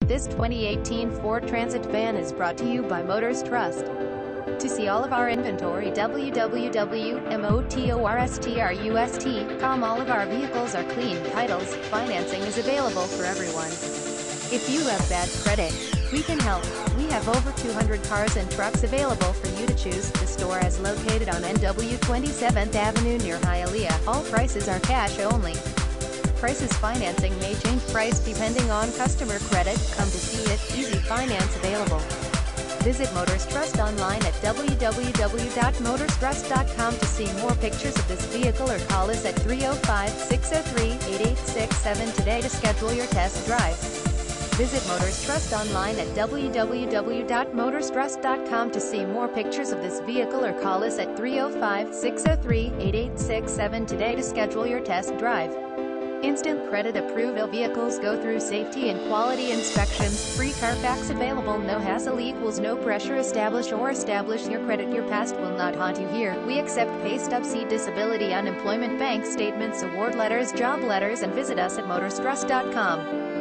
This 2018 Ford Transit van is brought to you by Motors Trust. To see all of our inventory, www.motorstrust.com. All of our vehicles are clean titles. Financing is available for everyone. If you have bad credit, we can help. We have over 200 cars and trucks available for you to choose. The store is located on NW 27th Avenue near Hialeah. All prices are cash only. Prices financing may change price depending on customer credit. Come to see it. Easy finance available. Visit Motors Trust online at www.motorstrust.com to see more pictures of this vehicle or call us at 305-603-8867 today to schedule your test drive. Visit Motors Trust online at www.motorstrust.com to see more pictures of this vehicle or call us at 305-603-8867 today to schedule your test drive. Instant credit approval vehicles go through safety and quality inspections. Free Carfax available. No hassle equals no pressure. Establish your credit. Your past will not haunt you here. We accept pay stubs, disability, unemployment, bank statements, award letters, job letters, and visit us at motorstrust.com.